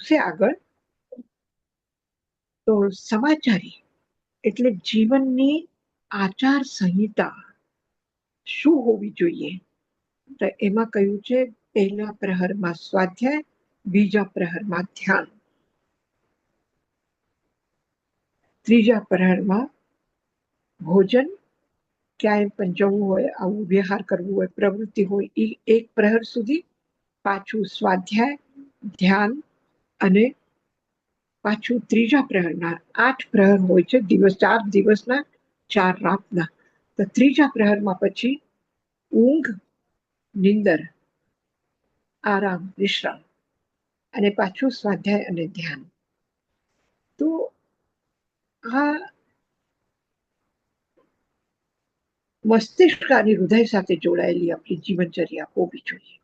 આવશે આગળ. તો સમાચારી એટલે જીવનની આચાર સંહિતા શું હોવી જોઈએ? તો એમાં કહ્યું છે, પહેલા પ્રહરમાં સ્વાધ્યાય, બીજા પ્રહરમાં ધ્યાન, ત્રીજા પ્રહરમાં ભોજન, ક્યાંય પણ જવું હોય, આવું વિહાર કરવું હોય, પ્રવૃત્તિ હોય, એ એક પ્રહર સુધી, પાછું સ્વાધ્યાય, ધ્યાન, અને પાછું ત્રીજા પ્રહરના 8 પ્રહર હોય છે, 4 દિવસના 4 રાતના. તો ત્રીજા પ્રહરમાં પછી ઊંઘ, નિંદર, આરામ, વિશ્રામ, અને પાછું સ્વાધ્યાય અને ધ્યાન. તો આ મસ્તિષ્ક અને હૃદય સાથે જોડાયેલી આપણી જીવનચર્યા હોવી જોઈએ.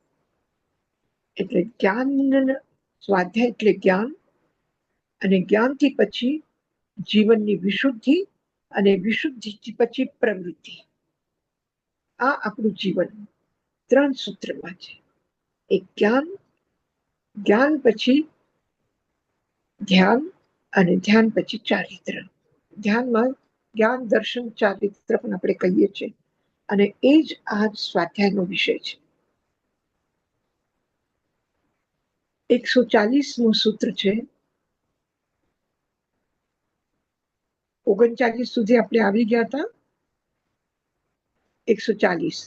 એટલે જ્ઞાન, સ્વાધ્યાય એટલે જ્ઞાન, અને જ્ઞાનથી પછી જીવનની વિશુદ્ધિ, અને વિશુદ્ધિથી પછી પ્રવૃત્તિ. આ આપણું જીવન 3 સૂત્રમાં છે. એક જ્ઞાન, જ્ઞાન પછી ધ્યાન, અને ધ્યાન પછી ચારિત્ર. ધ્યાનમાં જ્ઞાન, દર્શન, ચારિત્ર પણ આપણે કહીએ છીએ, અને એ જ આ સ્વાધ્યાયનો વિષય છે. 140મું સૂત્ર છે. 39 સુધી આપણે આવી ગયા હતા. 140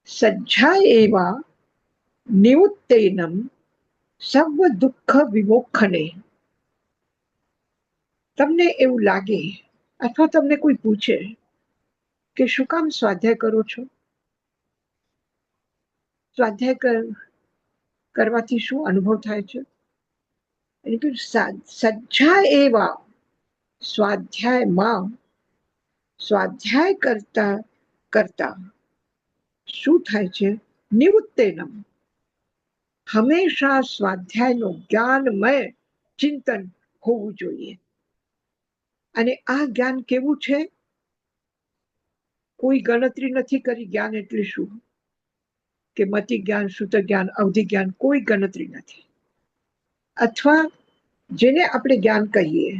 સજ્જા એવા નિવૃત્તેનમ સર્વ દુઃખ વિમોક્ષણે. તમને એવું લાગે અથવા તમને કોઈ પૂછે કે શું કામ સ્વાધ્યાય કરો છો? સ્વાધ્યાય કરવાથી શું અનુભવ થાય છે? સજ્જા એવા સ્વાધ્યાયમાં, સ્વાધ્યાય કરતા કરતા શું થાય છે? નિવૃત્તેનમ, હંમેશા સ્વાધ્યાયનું જ્ઞાનમય ચિંતન હોવું જોઈએ. અને આ જ્ઞાન કેવું છે? કોઈ ગણતરી નથી કરી જ્ઞાન એટલે શું, કે મતિ જ્ઞાન, શુદ્ધ જ્ઞાન, અવધિ જ્ઞાન, કોઈ ગણતરી નથી. અથવા જેને આપણે જ્ઞાન કહીએ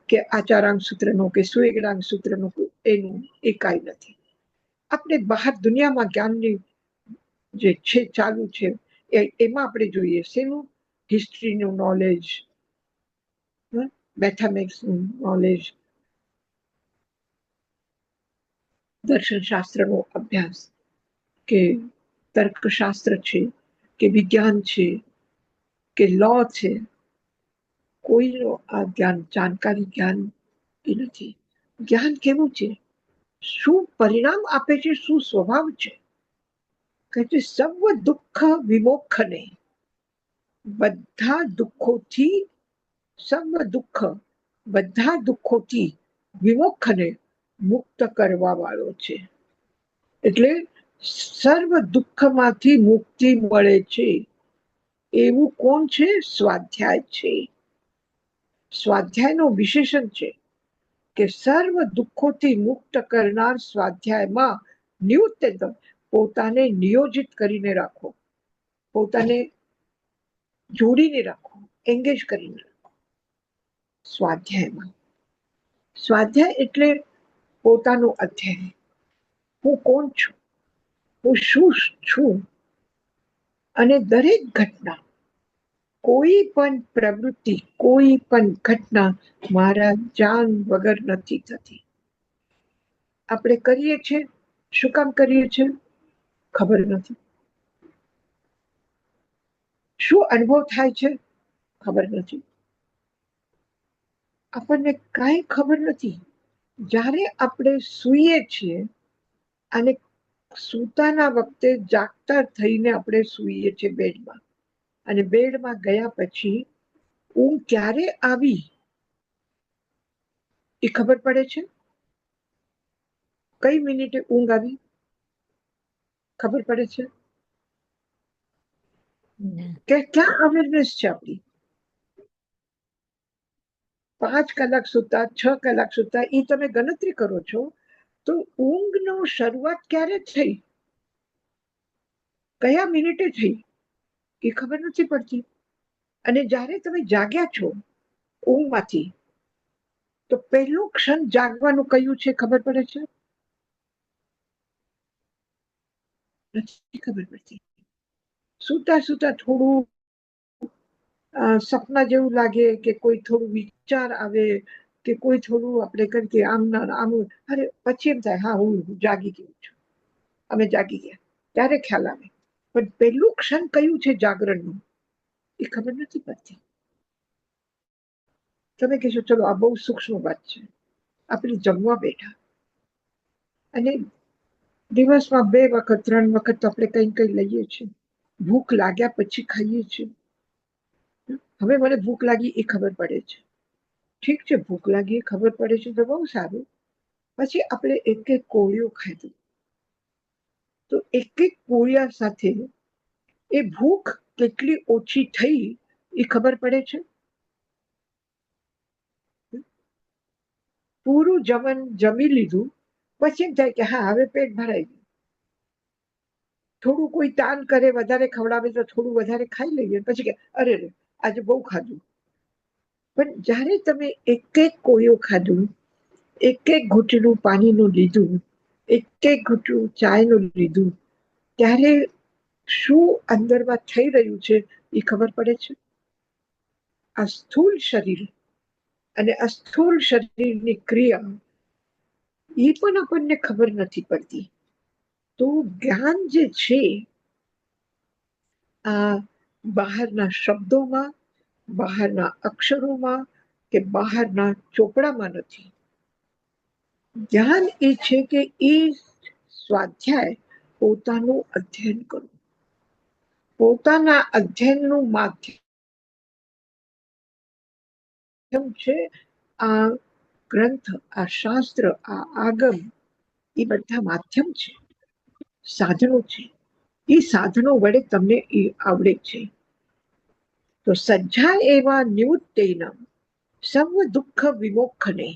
કે આચારાંગ સૂત્રનું કે સુવેગડાંગ સૂત્રનું, એનું એ કાંઈ નથી. આપણે બહાર દુનિયામાં જ્ઞાનની જે છે ચાલુ છે, એમાં આપણે જોઈએ શેનું? હિસ્ટ્રીનું નોલેજ, મેથેમેટિક્સનું નોલેજ, દર્શનશાસ્ત્રનો અભ્યાસ, કે તર્કશાસ્ત્ર છે, કે વિજ્ઞાન છે, કે લો છે. કોઈનો આ જ્ઞાન, જાણકારી, જ્ઞાન એ નથી. જ્ઞાન કેવું છે? શું પરિણામ આપે છે? શું સ્વભાવ છે? કહે છે સર્વ દુઃખ વિમોક્ષણે, બધા દુઃખોથી, સર્વ દુઃખ, બધા દુઃખોથી વિમોક્ષણે, મુક્ત કરવા વાળો છે. એટલે સર્વ દુઃખમાંથી મુક્તિ મળે છે એવું કોણ છે? સ્વાધ્યાય છે. સ્વાધ્યાયનો વિશેષણ છે કે સર્વ દુઃખોથી મુક્ત કરનાર સ્વાધ્યાયમાં નિવૃત્ત, પોતાને નિયોજિત કરીને રાખો, પોતાને જોડીને રાખો, એંગેજ કરીને રાખો સ્વાધ્યાયમાં. સ્વાધ્યાય એટલે પોતાનું અધ્યાય. હું કોણ છું? હું શું છું? અને દરેક ઘટના, કોઈ પણ પ્રવૃત્તિ, કોઈ પણ ઘટના મારા જાણ વગર નથી થતી. આપણે કરીએ છીએ, શું કામ કરીએ છીએ? ખબર નથી. શું અનુભવ થાય છે? ખબર નથી. આપણને કાંઈ ખબર નથી. જ્યારે આપણે સૂઈએ છીએ, અને સૂતાના વખતે જાગતા થઈને આપણે સૂઈએ છીએ બેડમાં, અને બેડમાં ગયા પછી ઊંઘ ક્યારે આવી એ ખબર પડે છે? કઈ મિનિટે ઊંઘ આવી ખબર પડે છે? કે ક્યાં અવેરનેસ છે આપણી? 5 કલાક સુતા, 6 કલાક સુતા, એ તમે ગણતરી કરો છો, તો ઊંઘનો શરૂઆત ક્યારે થઈ, કયા મિનિટે થઈ એ ખબર નથી પડતી. અને જ્યારે તમે જાગ્યા છો ઊંઘમાંથી, તો પહેલું ક્ષણ જાગવાનું કયું છે ખબર પડે છે? નથી ખબર પડતી. સુતા સુતા થોડું સપના જેવું લાગે, કે કોઈ થોડું વિચાર આવે, કે કોઈ થોડું આપણે કરીએ આમ ના આમ, અરે પછી એમ થાય હા હું જાગી ગયું છું, અમે જાગી ગયા, ત્યારે ખ્યાલ આવે. પણ પહેલું ક્ષણ કયું છે જાગરણનું એ ખબર નથી પડતી. તમે કહેશો ચલો આ બહુ સૂક્ષ્મ વાત છે. આપણે જમવા બેઠા અને દિવસમાં 2 વખત 3 વખત આપણે કઈ કઈ લઈએ છીએ, ભૂખ લાગ્યા પછી ખાઈએ છીએ. હવે મને ભૂખ લાગી એ ખબર પડે છે, ઠીક છે, ભૂખ લાગી એ ખબર પડે છે તો બહુ સારું. પછી આપણે એક એક કોળિયો ખાધું, તો એક એક કોળિયા સાથે એ ભૂખ કેટલી ઓછી થઈ એ ખબર પડે છે. પૂરું જમી લીધું પછી એમ થાય કે હા હવે પેટ ભરાઈ ગયું. થોડું કોઈ તાન કરે, વધારે ખવડાવે તો થોડું વધારે ખાઈ લઈએ, પછી કે અરે રે આજે બહુ ખાધું. પણ જ્યારે તમે એક એક કોળિયો ખાધું, એક એક ઘૂંટડું પાણીનું લીધું, એક એક ઘૂંટડું ચાયનું લીધું, ત્યારે શું અંદરમાં થઈ રહ્યું છે એ ખબર પડે છે. આ સ્થૂળ શરીર અને અસ્થૂળ શરીરની ક્રિયા એ પણ આપણને ખબર નથી પડતી. તો જ્ઞાન જે છે આ બહારના શબ્દોમાં, બહારના અક્ષરોમાં કે બહારના ચોપડામાં નથી. જ્ઞાન એ છે કે એ સ્વાધ્યાય પોતાનું અધ્યયન કરવું, પોતાના અધ્યયનનું માધ્યમ છે આ ગ્રંથ, આ શાસ્ત્ર, આ આગમ, એ બધા માધ્યમ છે, સાધનો છે. એ સાધનો વડે તમને એ આવડે છે. તો સજ્જા એવા નિવૃત્તેન સર્વ દુઃખ વિમોક્ષને,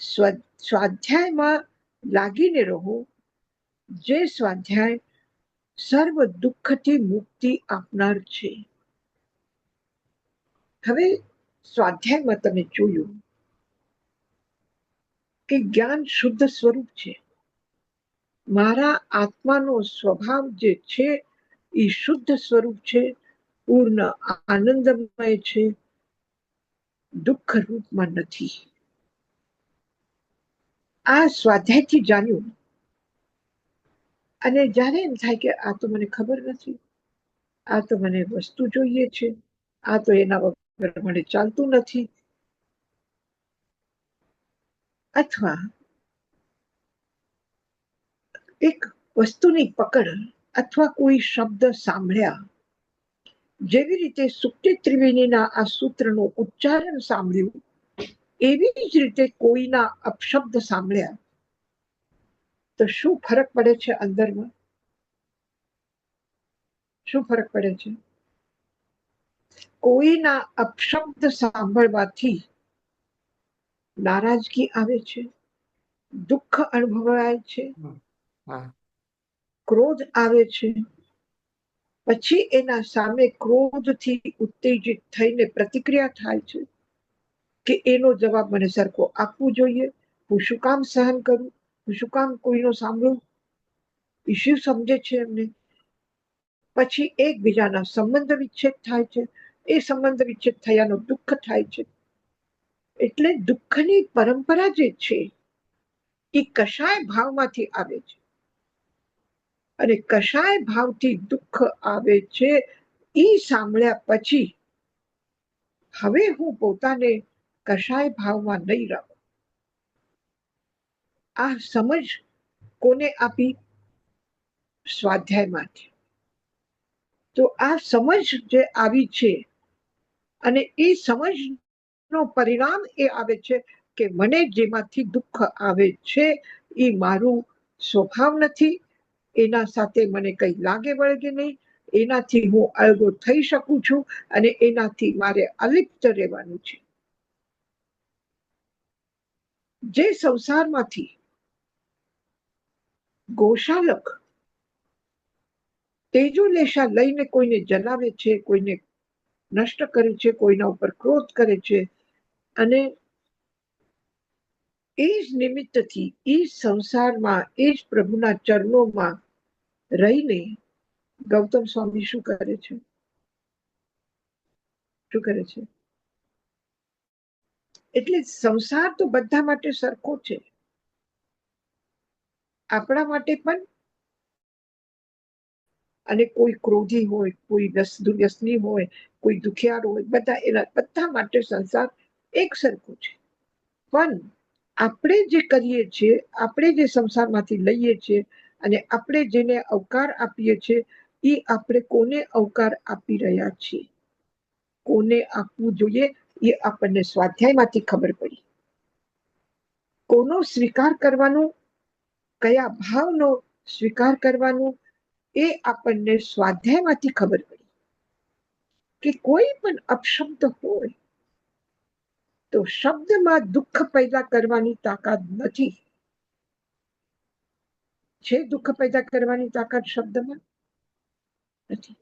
સ્વાધ્યાયમાં લાગીને રહો, જે સ્વાધ્યાય સર્વ દુઃખથી મુક્તિ આપનાર છે. હવે સ્વાધ્યાયમાં તમે જોયું કે જ્ઞાન શુદ્ધ સ્વરૂપ છે. મારા આત્માનો સ્વભાવ જે છે એ શુદ્ધ સ્વરૂપ છે, પૂર્ણ આનંદમય છે, દુઃખ રૂપમાં નથી. આ સ્વાધ્યાયથી જાણ્યું. અને જ્યારે એમ થાય કે આ તો મને ખબર નથી, આ તો મને વસ્તુ જોઈએ છે, આ તો એના વગર મને ચાલતું નથી, અથવા એક વસ્તુની પકડ અથવા કોઈ શબ્દ સાંભળ્યા, જેવી રીતે સુક્તિ ત્રિવેણીના આ સૂત્રનું ઉચ્ચારણ સાંભળ્યું, એવી જ રીતે કોઈના અપશબ્દ સાંભળ્યા, તો શું ફરક પડે છે અંદરમાં? શું ફરક પડે છે? કોઈના અપશબ્દ સાંભળવાથી નારાજગી આવે છે, દુઃખ અનુભવાય છે, ક્રોધ આવે છે, પછી એના સામે ક્રોધથી ઉત્તેજિત થઈને પ્રતિક્રિયા થાય છે કે એનો જવાબ મને સરખો આપવો જોઈએ, હું શું કામ સહન કરું, હું શું કામ કોઈનો સાંભળું, એ શું સમજે છે એમને. પછી એકબીજાના સંબંધ વિચ્છેદ થાય છે, એ સંબંધ વિચ્છેદ થયાનો દુઃખ થાય છે. એટલે દુઃખની પરંપરા જે છે એ કશાય ભાવમાંથી આવે છે, અને કશાય ભાવથી દુઃખ આવે છે એ સાંભળ્યા પછી હવે હું પોતાને કશાય ભાવમાં નહીં રહું. આ સમજ કોને આપી? સ્વાધ્યાયમાંથી. તો આ સમજ જે આવી છે, અને એ સમજનો પરિણામ એ આવે છે કે મને જેમાંથી દુઃખ આવે છે એ મારું સ્વભાવ નથી, એના સાથે મને કઈ લાગે વળગે નહીં, એનાથી હું અળગો થઈ શકું છું, અને એનાથી મારે અલિપ્ત રહેવાનું છે. જે સંસારમાંથી ગોશાલક તેજો લેશા લઈને કોઈને જલાવે છે, કોઈને નષ્ટ કરે છે, કોઈના ઉપર ક્રોધ કરે છે. અને એ જ નિમિત્તથી એ સંસારમાં એ જ પ્રભુના ચરણોમાં રહીને ગૌતમ સ્વામી શું કરે છે? શું કરે છે? એટલે સંસાર તો બધા માટે સરખો છે, આપણા માટે પણ. અને કોઈ ક્રોધી હોય, કોઈ વ્યસની હોય, કોઈ દુખિયાર હોય, બધા માટે સંસાર એક સરખો છે. પણ આપણે જે કરીએ છીએ, આપણે જે સંસારમાંથી લઈએ છીએ અને આપણે જેને અવકાર આપીએ છીએ, એ આપણે કોને અવકાર આપી રહ્યા છીએ, કોને આપવું જોઈએ, એ આપણને સ્વાધ્યાયમાંથી ખબર પડી. કોનો સ્વીકાર કરવાનો, કયા ભાવનો સ્વીકાર કરવાનો, એ આપણને સ્વાધ્યાયમાંથી ખબર પડી. કે કોઈ પણ અપશબ્દ હોય તો શબ્દમાં દુઃખ પેદા કરવાની તાકાત નથી. છે દુઃખ પેદા કરવાની તાકાત શબ્દમાં? નથી.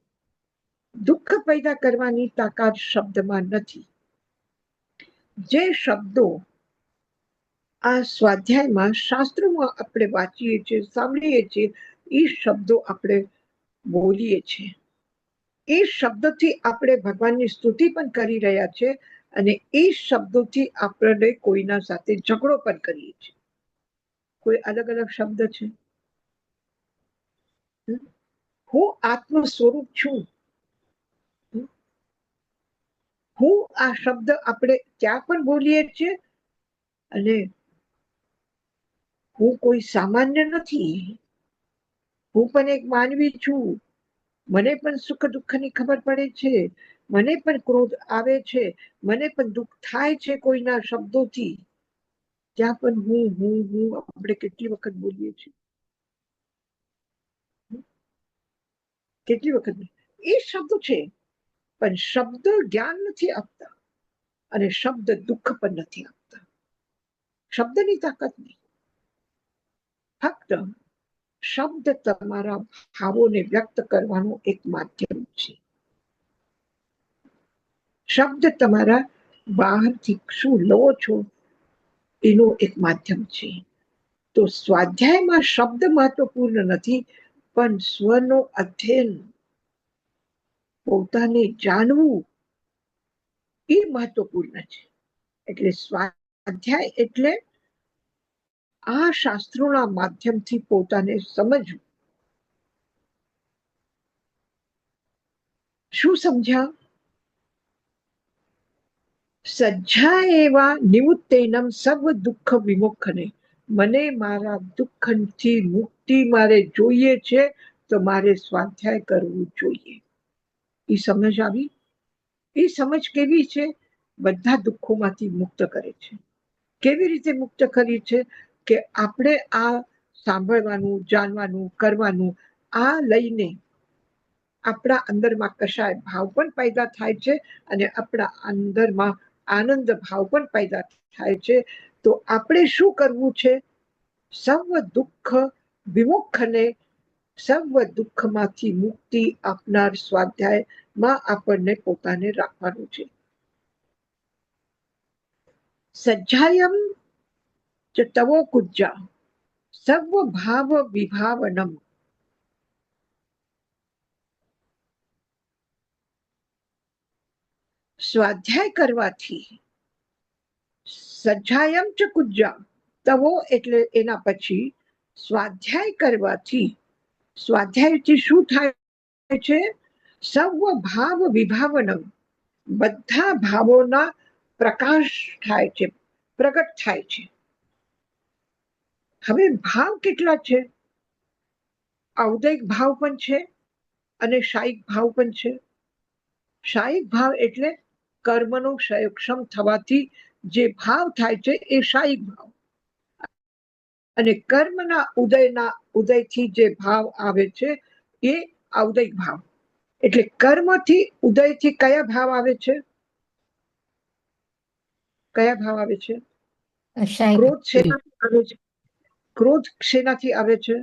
દુઃખ પેદા કરવાની તાકાત શબ્દમાં નથી. જે શબ્દો આ સ્વાધ્યાયમાં, શાસ્ત્રોમાં આપણે વાંચીએ છીએ, સાંભળીએ છીએ, એ શબ્દો આપણે બોલીએ છીએ. એ શબ્દોથી આપણે ભગવાનની સ્તુતિ પણ કરી રહ્યા છે અને એ શબ્દોથી આપણે કોઈના સાથે ઝઘડો પણ કરીએ છીએ. કોઈ અલગ અલગ શબ્દ છે? હું આત્મ સ્વરૂપ છું. હું આ શબ્દ આપણે ત્યાં પણ બોલીએ છીએ અને હું કોઈ સામાન્ય નથી, હું પણ એક માનવી છું, મને પણ સુખ દુઃખની ખબર પડે છે, મને પણ ક્રોધ આવે છે, મને પણ દુઃખ થાય છે કોઈના શબ્દોથી. ત્યાં પણ હું આપણે કેટલી વખત બોલીએ છીએ? કેટલી વખત? એ શબ્દો છે, પણ શબ્દ જ્ઞાન નથી આપતા અને શબ્દ દુઃખ પણ નથી આપતા. શબ્દની તાકાત નહીં. ફક્ત શબ્દ તમારા ભાવોને વ્યક્ત કરવાનું એક માધ્યમ છે. શબ્દ તમારા બહારથી શું લો છો એનું એક માધ્યમ છે. તો સ્વાધ્યાયમાં શબ્દ મહત્વપૂર્ણ નથી, પણ સ્વનો અધ્યયન, પોતાને જાણવું એ મહત્વપૂર્ણ છે. એટલે સ્વાધ્યાય એટલે આ શાસ્ત્રોના માધ્યમથી પોતાને સમજવું. શું સમજ્યા? સજ્જા એવા નિવૃત્તેનમ સર્વ દુઃખ વિમુખને. મને મારા દુઃખથી મુક્તિ મારે જોઈએ છે, તો મારે સ્વાધ્યાય કરવું જોઈએ. એ સમજ આવી? એ સમજ કેવી છે? બધા દુઃખોમાંથી મુક્ત કરે છે. કેવી રીતે મુક્ત કરી છે? કે આપણે આ સાંભળવાનું, જાણવાનું, કરવાનું, આ લઈને આપણા અંદરમાં કશાય ભાવ પણ પેદા થાય છે અને આપણા અંદરમાં આનંદ ભાવ પણ પેદા થાય છે. તો આપણે શું કરવું છે? સર્વ દુઃખ વિમુખને, સર્વ દુઃખમાંથી મુક્તિ આપનાર સ્વાધ્યાયમાં આપણને પોતાને રાખવાનું છે. સજ્જાયમ ચ તવો કુજ્જા સર્વ ભાવ વિભાવનમ. સ્વાધ્યાય કરવાથી, સજ્જાયમ ચ કુજ્જા, તવો એટલે એના પછી, સ્વાધ્યાય કરવાથી, સ્વાધ્યાયથી શું થાય છે? સર્વ ભાવ વિભાવનમ, બધા ભાવોના પ્રકાશ થાય છે, પ્રગટ થાય છે. હવે ભાવ કેટલા છે? ઔદયિક ભાવ પણ છે અને શાયિક ભાવ પણ છે. શાયિક ભાવ એટલે કર્મનો ક્ષયક્ષમ થવાથી જે ભાવ થાય છે એ શાયિક ભાવ. અને કર્મના ઉદયથી જે ભાવ આવે છે એ ઔદયિક ભાવ. એટલે કર્મથી ઉદયથી કયા ભાવ આવે છે? કયા ભાવ આવે છે? ક્રોધ શેનાથી આવે છે? ક્રોધ શેનાથી આવે છે?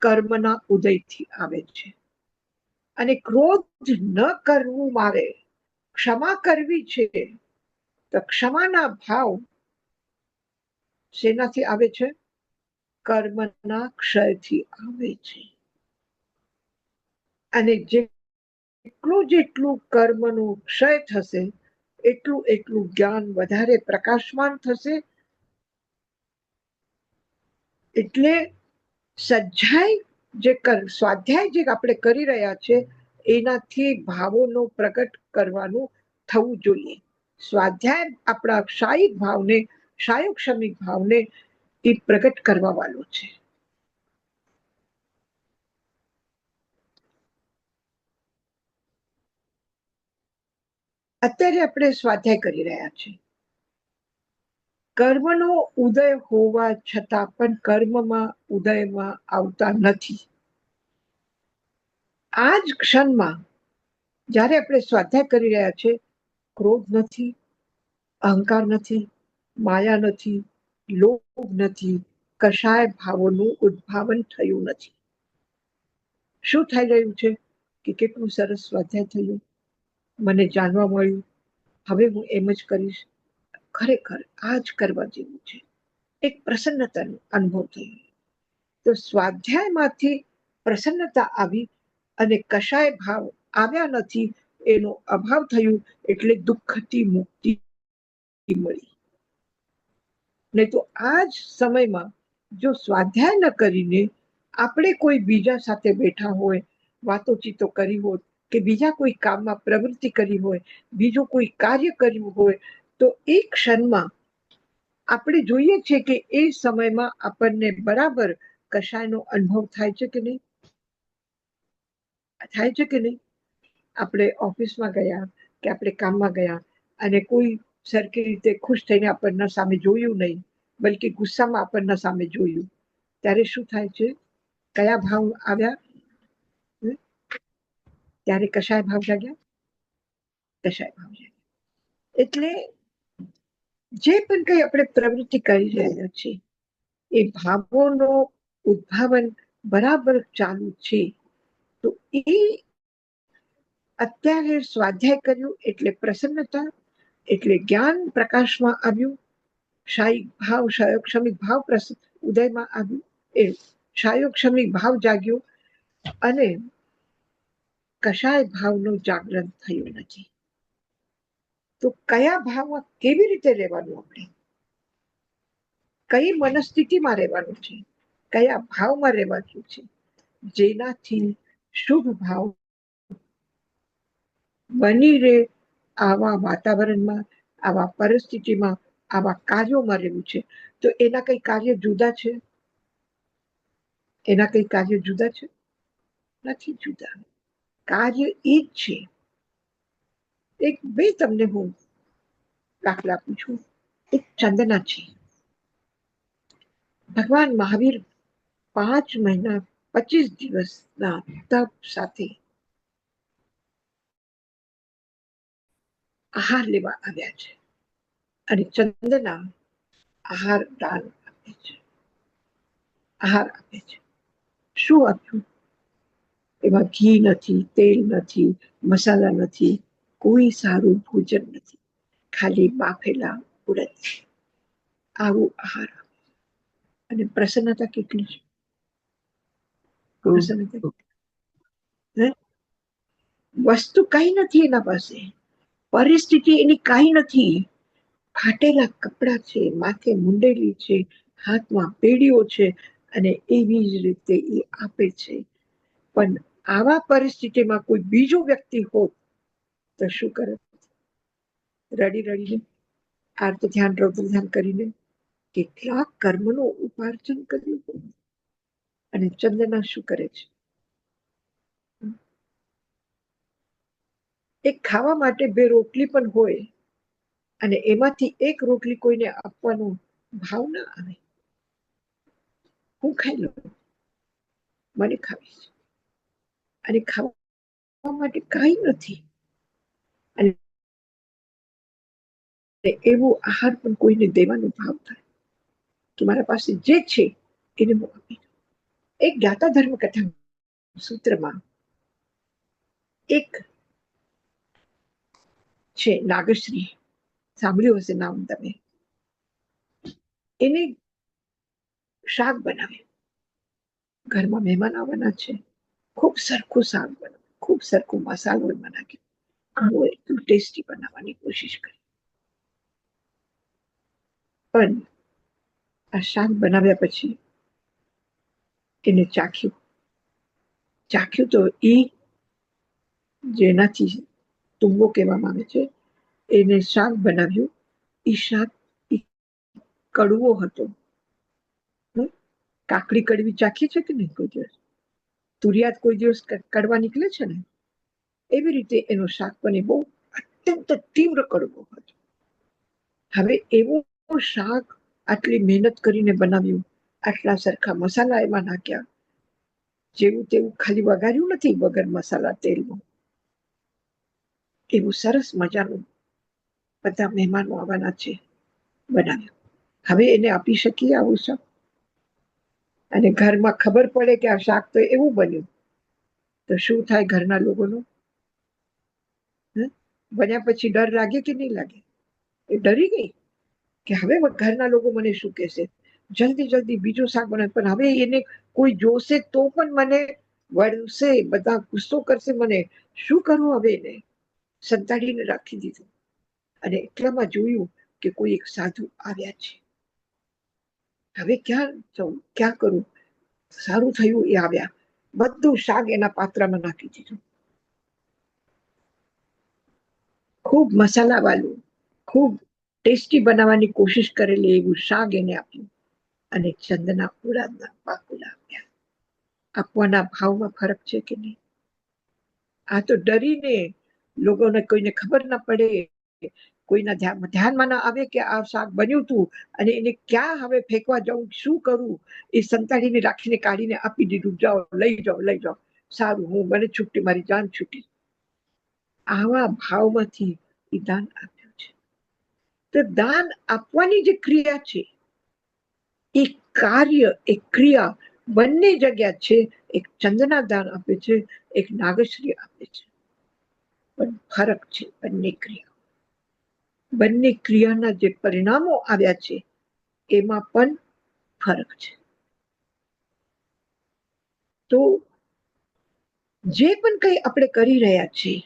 કર્મના ઉદયથી આવે છે. અને ક્રોધ ન કરવું મારે, ક્ષમા કરવી છે, તો ક્ષમાના ભાવ શેનાથી આવે છે? કર્મના ક્ષયથી આવે છે. અને જેટલું જેટલું કર્મનું ક્ષય થશે એટલું એટલું જ્ઞાન વધારે પ્રકાશમાન થશે. એટલે સજ્જાય જે સ્વાધ્યાય જે આપણે કરી રહ્યા છે એનાથી ભાવોનો પ્રગટ કરવાનું થવું જોઈએ. સ્વાધ્યાય આપણા શાયિક ભાવને, શાયુક્ષમિક ભાવને એ પ્રગટ કરવા વાળો છે. અત્યારે આપણે સ્વાધ્યાય કરી રહ્યા છીએ. કર્મનો ઉદય હોવા છતાં પણ કર્મમાં ઉદયમાં આવતા નથી. આ જ ક્ષણમાં જ્યારે આપણે સ્વાધ્યાય કરી રહ્યા છીએ, ક્રોધ નથી, અહંકાર નથી, માયા નથી, લોભ નથી, કશાય ભાવોનું ઉદ્ભાવન થયું નથી. શું થઈ રહ્યું છે કે કેટલું સરસ સ્વાધ્યાય થયું, મને જાણવા મળ્યું, હવે હું એમ જ કરીશ. ખરેખર આ જ કરવા જેવું છે. એક પ્રસન્નતાનો અનુભવ થયો. તો સ્વાધ્યાયમાંથી પ્રસન્નતા આવી અને કશાય ભાવ આવ્યા નથી, એનો અભાવ થયું, એટલે દુઃખથી મુક્તિ મળી. નહીં તો આ જ સમયમાં જો સ્વાધ્યાય ન કરીને આપણે કોઈ બીજા સાથે બેઠા હોય, વાતોચીતો કરી હોય, કે બીજા કોઈ કામમાં પ્રવૃત્તિ કરી હોય, બીજું કોઈ કાર્ય કર્યું હોય, તો એ ક્ષણમાં આપણે જોઈએ છે કે એ સમયમાં આપણને બરાબર કશાયનો અનુભવ થાય છે કે નહીં? થાય છે કે નહીં? આપણે ઓફિસમાં ગયા કે આપણે કામમાં ગયા અને કોઈ સરખી રીતે ખુશ થઈને આપણને સામે જોયું નહીં, બલકે ગુસ્સામાં આપણને સામે જોયું, ત્યારે શું થાય છે? કયા ભાવ આવ્યા? ત્યારે કશાય ભાવ જાગ્યા? કશાય ભાવ જાગ્યા. એટલે જે પણ કઈ આપણે પ્રવૃત્તિ કરી રહ્યા છીએ એ ભાવોનો ઉદ્ભાવન બરાબર ચાલુ છે. તો એ અત્યારે સ્વાધ્યાય કર્યું એટલે પ્રસન્નતા, એટલે જ્ઞાન પ્રકાશમાં આવ્યું, શાયિક ભાવ, શાયોક્ષમિક ભાવ ઉદયમાં આવ્યું, એ શાયોક્ષમિક ભાવ જાગ્યો અને કશાય ભાવનું જાગરણ થયું નથી. તો કયા ભાવમાં કેવી રીતે રહેવાનું, આપણે કઈ મનસ્થિતિમાં રહેવાનું છે, કયા ભાવમાં રહેવાનું છે, જેનાથી શુભ ભાવ બની રહે. આવા વાતાવરણમાં, આવા પરિસ્થિતિમાં, આવા કાર્યોમાં રહેવું છે. તો એના કઈ કાર્ય જુદા છે? એના કઈ કાર્ય જુદા છે? નથી જુદા. કાર્ય એ જ છે. એક બે તમને હું દાખલા આપું છું. એક ચંદના છે. ભગવાન મહાવીર 5 મહિના 25 દિવસના તપ સાથે આહાર લેવા આવ્યા છે અને ચંદના આહાર દાન આપે છે, આહાર આપે છે. શું આપ્યું? એમાં ઘી નથી, તેલ નથી, મસાલા નથી, કોઈ સારું ભોજન નથી, ખાલી બાફેલા ઉડદ. આવું આહાર અને પ્રસન્નતા કેટલી છે? પ્રસન્નતા વસ્તુ કઈ નથી એના પાસે, પરિસ્થિતિ એની કઈ નથી. ફાટેલા કપડા છે, માથે મુંડેલી છે, હાથમાં પેડીઓ છે અને એવી જ રીતે એ આપે છે. પણ આવા પરિસ્થિતિમાં કોઈ બીજો વ્યક્તિ હોત તો શું કરે? રડી રડીને, આર્ત ધ્યાન રૌદ્ર ધ્યાન કરીને કેટલાક કર્મનો ઉપાર્જન કર્યું. અને ચંદના શું કરે છે? એક ખાવા માટે 2 રોટલી પણ હોય અને એમાંથી એક રોટલી કોઈને આપવાનો ભાવ ના આવે. હું ખાઈ લઉં, મને ખાવી છે. અને ખાવા માટે કઈ નથી અને એવો આહાર પણ કોઈને દેવાનો ભાવ થાય કે મારા પાસે જે છે એને હું આપી દઉં. એક ગાતા ધર્મ કથા સૂત્રમાં એક છે, નાગશ્રી, સાંભળ્યું હશે નામ તમે. એને શાક બનાવે, ઘરમાં મહેમાન આવવાના છે, ખૂબ સરખું શાક બનાવે, ખૂબ સરખું મસાલો એમાં નાખ્યો, બહુ એટલું ટેસ્ટી બનાવવાની કોશિશ કરી. પણ આ શાક બનાવ્યા પછી એને ચાખ્યું તો એ જેનાથી તુંબો કહેવામાં આવે છે, એને શાક બનાવ્યું. એ શાક કડવો હતો. કાકડી કડવી ચાખી છે કે નહીં કોઈ દિવસ? તુરિયાત કોઈ દિવસ કડવા નીકળે છે ને, એવી રીતે એનો શાક પણ બહુ અત્યંત તીવ્ર કડવો હતો. હવે એવું શાક આટલી મહેનત કરીને બનાવ્યું, આટલા સરખા મસાલા એમાં નાખ્યા, જેવું તેવું ખાલી વઘાર્યું નથી વગર મસાલા તેલનું, એવું સરસ મજાનું બધા મહેમાનો આવવાના છે બનાવ્યું. હવે એને આપી શકીએ આવું શાક? અને ઘરમાં ખબર પડે કે આ શાક તો એવું બન્યું, તો શું થાય ઘરના લોકોનું? બન્યા પછી ડર લાગે કે નહીં લાગે? એ ડરી ગઈ કે હવે ઘરના લોકો મને શું કહેશે, જલ્દી જલ્દી બીજું શાક બનાવે. પણ હવે એને કોઈ જોશે તો પણ મને વળશે, બધા ગુસ્સો કરશે મને, શું કરવું હવે? એને સંતાડીને રાખી દીધું. અને એટલામાં જોયું કે કોઈ એક સાધુ આવ્યા છે. હવે ક્યાં જવું, ક્યાં કરું? સારું થયું એ આવ્યા, બધું શાક એના પાત્રમાં નાખી દીધું, ખૂબ મસાલા વાળું, ખૂબ ટેસ્ટી બનાવવાની કોશિશ કરેલી એવું શાક એને આપ્યું. અને ચંદના ઉડાદના પાકુલા આપ્યા. આપવાના ભાવમાં ફરક છે કે નહીં? આ તો ડરીને લોકોને, કોઈને ખબર ના પડે, કોઈના ધ્યાનમાં ના આવે કે આ શાક બન્યું હતું અને એને ક્યાં હવે ફેંકવા જવું, શું કરું, એ સંતાડીને રાખીને કાઢીને આપી દીધું, જાઓ લઈ જાઓ લઈ જાઓ, સારું, હું મને છૂટી, મારી જાન છૂટી. આવા ભાવમાંથી એ દાન આપ્યું છે. તો દાન આપવાની જે ક્રિયા છે, એ કાર્ય, એક ક્રિયા બંને જગ્યા છે. એક ચંદના દાન આપે છે, એક નાગશ્રી આપે છે, પણ ફરક છે બંને ક્રિયા. બંને ક્રિયાના જે પરિણામો આવ્યા છે એમાં પણ ફરક છે. તો જે પણ કંઈ આપણે કરી રહ્યા છીએ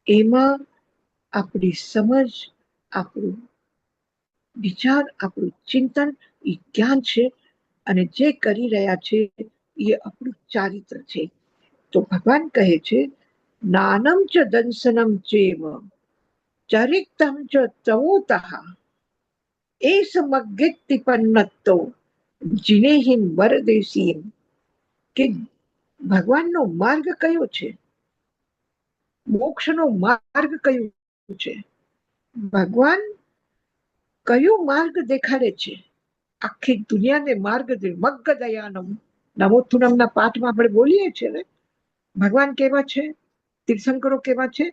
એમાં આપણી સમજ, આપણું વિચાર, આપણું ચિંતન, એ જ્ઞાન છે. અને જે કરી રહ્યા છે એ આપણું ચારિત્ર છે. તો ભગવાન કહે છે, નાનમ ચ દંસનમ ચેવ ચરિતમ ચ તવોતઃ એ સમગ્યતિપન્નતો જીનેહિમ વરદેશીમ. કે ભગવાનનો માર્ગ કયો છે? મોક્ષનો માર્ગ કયો છે? ભગવાન કયો માર્ગ દેખાડે છે? આખી દુનિયાને માર્ગ દે. મગ્ગ દયાનમ, નમોથુનમના પાઠમાં આપણે બોલીએ છીએ ને, ભગવાન કેવા છે, તીર્થંકરો કેવા છે?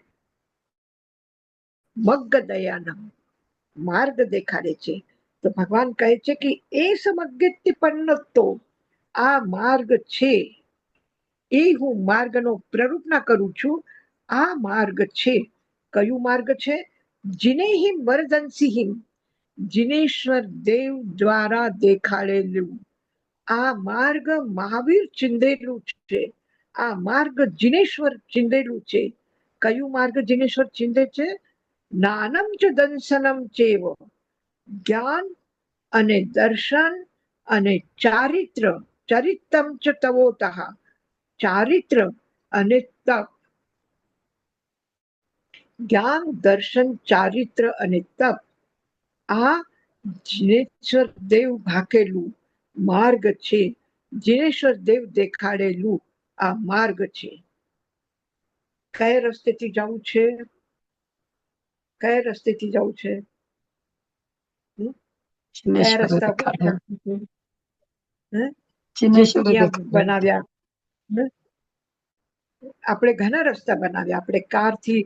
મગ્ગ દયાનમ, માર્ગ દેખાડે છે. તો ભગવાન કહે છે કે એ સમગ્યતિપન્નતો, આ માર્ગ છે, એ હું માર્ગનો પ્રરૂપના કરું છું. આ માર્ગ છે. કયું માર્ગ છે? જીનેહિમ વરદંસિહિમ, જીનેશ્વર દેવ દ્વારા દેખાડેલું. આ માર્ગ મહાવીર ચિંધેલું છે. આ માર્ગ જીનેશ્વર ચિંધેલું છે. કયું માર્ગ જીનેશ્વર ચિંધે છે? નાનમ ચ દંસનમ ચેવ, જ્ઞાન અને દર્શન અને ચારિત્ર, ચરિતમ ચ તવોતઃ, ચારિત્ર અને તપ. જ્ઞાન, દર્શન, ચારિત્ર અને તપ, આ જીનેશ્વર દેવ ભાકેલું માર્ગ છે. જીનેશ્વર દેવ દેખાડેલું આ માર્ગ છે. કયા રસ્તેથી જવું છે? કયા રસ્તેથી જવું છે? કયા રસ્તા બનાવ્યા? આપણે ઘણા રસ્તા બનાવ્યા. આપણે કારથી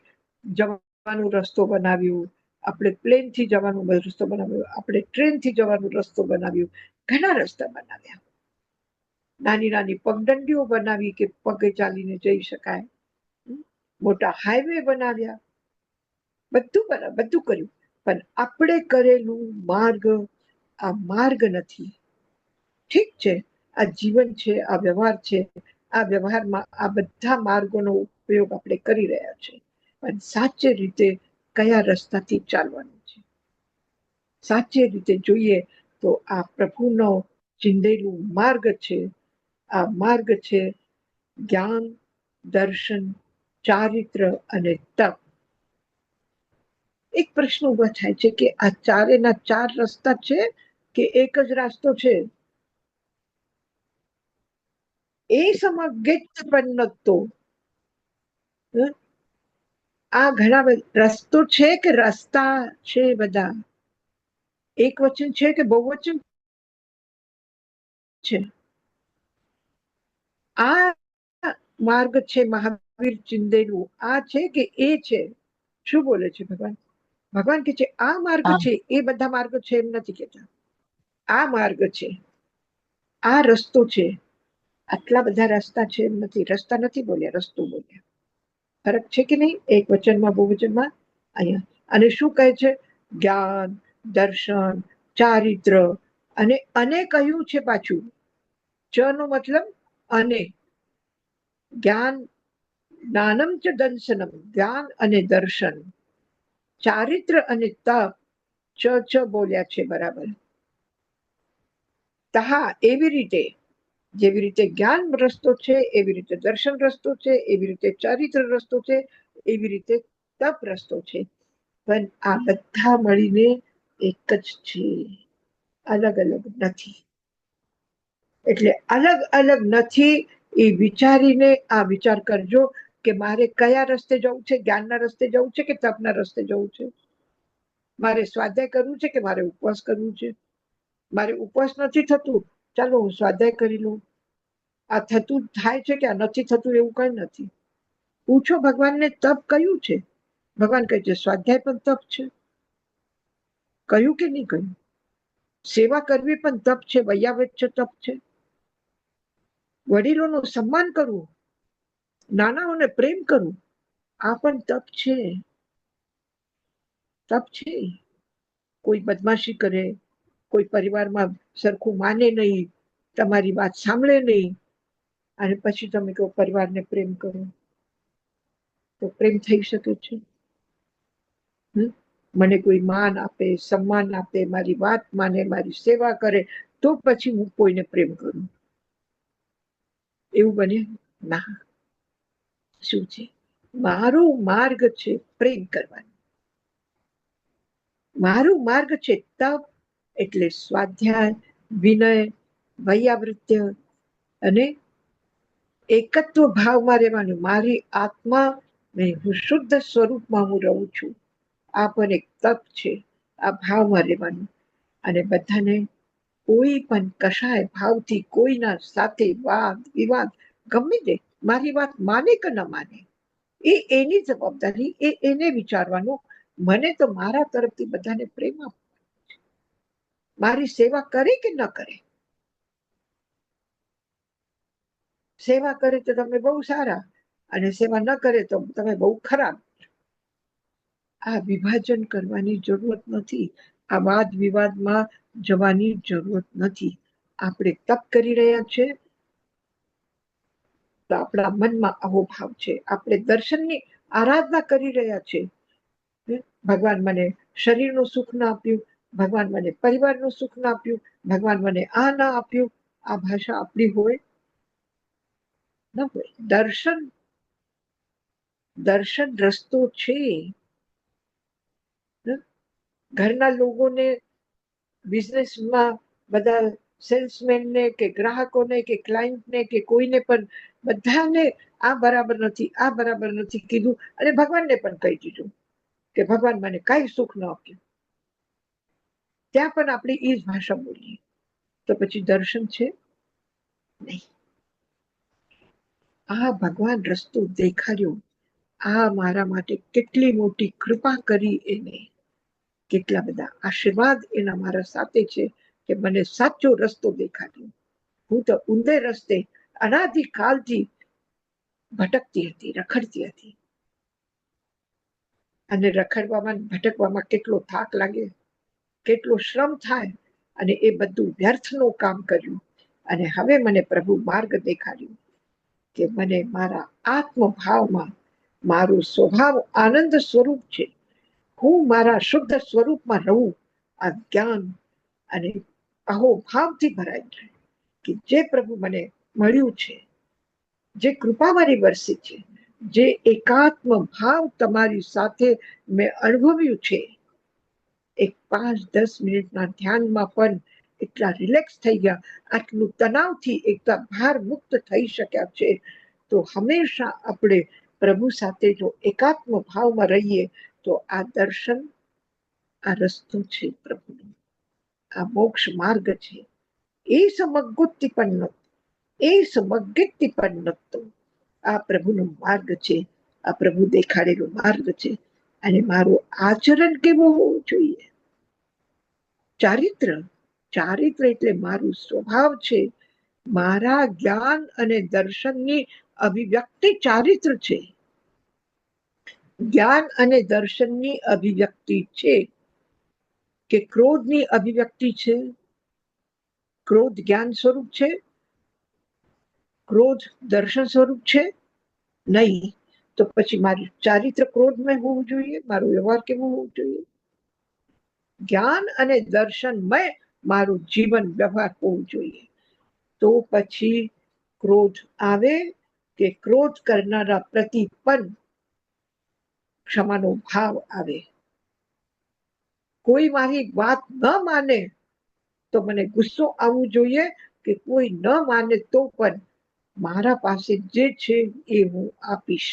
જવાનો રસ્તો બનાવ્યો, આપણે પ્લેનથી જવાનો રસ્તો બનાવ્યો, આપણે ટ્રેનથી જવાનો રસ્તો બનાવ્યો, ઘણા રસ્તા બનાવ્યા. નાની નાની પગદંડીઓ બનાવી કે પગે ચાલીને જઈ શકાય. મોટા હાઈવે બનાવ્યા. બધું બરાબર, બધું કર્યું, પણ આપણે કરેલું માર્ગ આ માર્ગ નથી. ઠીક છે, આ જીવન છે, આ વ્યવહાર છે, આ વ્યવહારમાં આ બધા માર્ગોનો ઉપયોગ આપણે કરી રહ્યા છે, પણ સાચી રીતે કયા રસ્તાથી ચાલવાનું છે? સાચી રીતે જોઈએ તો આ પ્રભુનો ચિંધેલું માર્ગ છે. આ માર્ગ છે જ્ઞાન, દર્શન, ચારિત્ર અને તપ. એક પ્રશ્ન ઉભો થાય છે કે આ ચારેના ચાર રસ્તા છે કે એક જ રસ્તો છે? એ સમગેત પન્નતો. આ ઘણા રસ્તો છે કે રસ્તા છે? બધા એક વચન છે કે બહુવચન છે? આ માર્ગ છે મહાવીર ચિંદેલું, આ છે કે એ છે? શું બોલે છે ભગવાન? ભગવાન કે છે આ માર્ગ છે, એ બધા માર્ગ છે એમ નથી કેતા. આ માર્ગ છે, આ રસ્તો છે. આટલા બધા રસ્તા છે એમ નથી, રસ્તા નથી બોલ્યા, રસ્તો બોલ્યા. ફરક છે કે નહીં એક વચનમાં બહુવચનમાં? અહીંયા અને શું કહે છે? જ્ઞાન, દર્શન, ચારિત્ર અને કહ્યું છે પાછું. ચ નો મતલબ અને. જ્ઞાન, જ્ઞાનમ ચ દર્શનમ, જ્ઞાન અને દર્શન. ચારિત્ર અને તપ, ચ બોલ્યા છે બરાબર. તહા એવી રીતે, જેવી રીતે જ્ઞાન રસ્તો છે, એવી રીતે દર્શન રસ્તો છે, એવી રીતે ચારિત્ર રસ્તો છે, એવી રીતે તપ રસ્તો છે. પણ આ બધા મળીને એક જ છે, અલગ અલગ નથી. એટલે અલગ અલગ નથી એ વિચારીને આ વિચાર કરજો કે મારે કયા રસ્તે જવું છે? જ્ઞાનના રસ્તે જવું છે કે તપના રસ્તે જવું છે? મારે સ્વાધ્યાય કરવું છે કે મારે ઉપવાસ કરવું છે? મારે ઉપવાસ નથી થતું, ચાલો હું સ્વાધ્યાય કરી લઉં. આ થતું થાય છે કે આ નથી થતું એવું કઈ નથી. પૂછો ભગવાનને તપ કયું છે? ભગવાન કહે છે સ્વાધ્યાય પણ તપ છે. કહ્યું કે નહીં કહ્યું? સેવા કરવી પણ તપ છે, વૈયાવચ્ચ તપ છે. વડીલોનું સન્માન કરવું, નાનાઓને પ્રેમ કરવું, આ પણ તપ છે. તપ છે. કોઈ બદમાશી કરે, કોઈ પરિવારમાં સરખું માને નહીં, તમારી વાત સાંભળે નહીં, અને પછી તમે કહો પરિવારને પ્રેમ કરો, તો પ્રેમ થઈ શકે છે? મને કોઈ માન આપે, સન્માન આપે, મારી વાત માને, મારી સેવા કરે, તો પછી હું કોઈને પ્રેમ કરું, એવું બને ના. શું છે? મારો માર્ગ છે પ્રેમ કરવાનો. મારો માર્ગ છે તપ, એટલે સ્વાધ્યાય, વિનય, વૈયાવૃત્ય અને એકત્વ ભાવમાં રહેવાનું. મારી આત્મા હું શુદ્ધ સ્વરૂપમાં હું રહું છું, આ પણ એક તપ છે. આ ભાવમાં રહેવાનું. અને બધાને કોઈ પણ કશાય ભાવથી કોઈના સાથે વાદ વિવાદ ગમે તે, મારી વાત માને કે ન માને, એ એની જવાબદારી, એ એને વિચારવાનું. મને તો મારા તરફથી બધાને પ્રેમ આપવો. મારી સેવા કરે કે ન કરે, સેવા કરે તો તમે બહુ સારા, અને સેવા ન કરે તો તમે બહુ ખરાબ. આ વિભાજન કરવાની જરૂરત નથી. આ વાદ વિવાદમાં જવાની જરૂરત નથી. આપણે તપ કરી રહ્યા છે તો આપણા મનમાં આવો ભાવ છે. આપણે દર્શનની આરાધના કરી રહ્યા છે. ભગવાન મને શરીરનું સુખ ના આપ્યું, ભગવાન મને પરિવારનું સુખ ના આપ્યું, ભગવાન મને આ ના આપ્યું. આ ભાષા આપણી હોય ન હોય? દર્શન રસ્તો છે. ઘરના લોકોને, બિઝનેસમાં બધા સેલ્સમેનને કે ગ્રાહકોને કે ક્લાયન્ટને કે કોઈને પણ બધાને આ બરાબર નથી, આ બરાબર નથી કીધું, અને ભગવાનને પણ કહી દીધું કે ભગવાન મને કઈ સુખ ન આપ્યું. ત્યાં પણ આપણે એ જ ભાષા બોલીએ, તો પછી દર્શન છે નહીં. આ ભગવાન રસ્તો દેખાડ્યો, આ મારા માટે કેટલી મોટી કૃપા કરી એને, કેટલા બધા આશીર્વાદ એના મારા સાથે છે કે મને સાચો રસ્તો દેખાડ્યો. હું તો ઊંધે રસ્તે અનાદિકાલથી ભટકતી હતી, રખડતી હતી. અને રખડવામાં ભટકવામાં કેટલો થાક લાગે, કેટલો શ્રમ થાય, અને એ બધું વ્યર્થનું કામ કર્યું. અને હવે મને પ્રભુ માર્ગ દેખાડ્યું કે મને મારા આત્મભાવમાં મારું સ્વભાવ આનંદ સ્વરૂપ છે. હું મારા શુદ્ધ સ્વરૂપમાં રહું. આ જ્ઞાન અને અહોભાવથી ભરાઈ જાય કે જે પ્રભુ મને મળ્યું છે, જે કૃપા મારી વરસી છે, જે એકાત્મ ભાવ તમારી સાથે મેં અનુભવ્યું છે, એક 5-10 મિનિટના ધ્યાનમાં પણ એટલા રિલેક્સ થઈ ગયા, આટલું તણાવથી એકદમ ભાર મુક્ત થઈ શક્યા છે. તો હંમેશા આપણે પ્રભુ સાથે જો એકાત્મ ભાવમાં રહીએ તો આ દર્શન, આ રસ્તો છે પ્રભુનો, આ મોક્ષ માર્ગ છે. એ સમગુત્તિપન્ન, એ સમગિત્તિપન્નતો, આ પ્રભુનો માર્ગ છે, આ પ્રભુ દેખાડેલો માર્ગ છે. અને મારું આચરણ કેવું હોવું જોઈએ? ચારિત્ર. ચારિત્ર એટલે મારું સ્વભાવ છે, મારા જ્ઞાન અને દર્શનની અભિવ્યક્તિ ચારિત્ર છે. જ્ઞાન અને દર્શનની અભિવ્યક્તિ છે કે ક્રોધની અભિવ્યક્તિ છે? ક્રોધ જ્ઞાન સ્વરૂપ છે? ક્રોધ દર્શન સ્વરૂપ છે? નહીં. તો પછી મારું ચારિત્ર ક્રોધમય હોવું જોઈએ, મારો વ્યવહાર કેવો હોવો જોઈએ? જ્ઞાન અને દર્શનમય મારું જીવન વ્યવહાર હોવું જોઈએ. તો પછી ક્રોધ આવે કે ક્રોધ કરનારા પ્રતિ પણ ક્ષમાનો ભાવ આવે. કોઈ મારી વાત ન માને તો મને ગુસ્સો આવવું જોઈએ કે કોઈ ન માને તો પણ મારા પાસે જે છે એ હું આપીશ.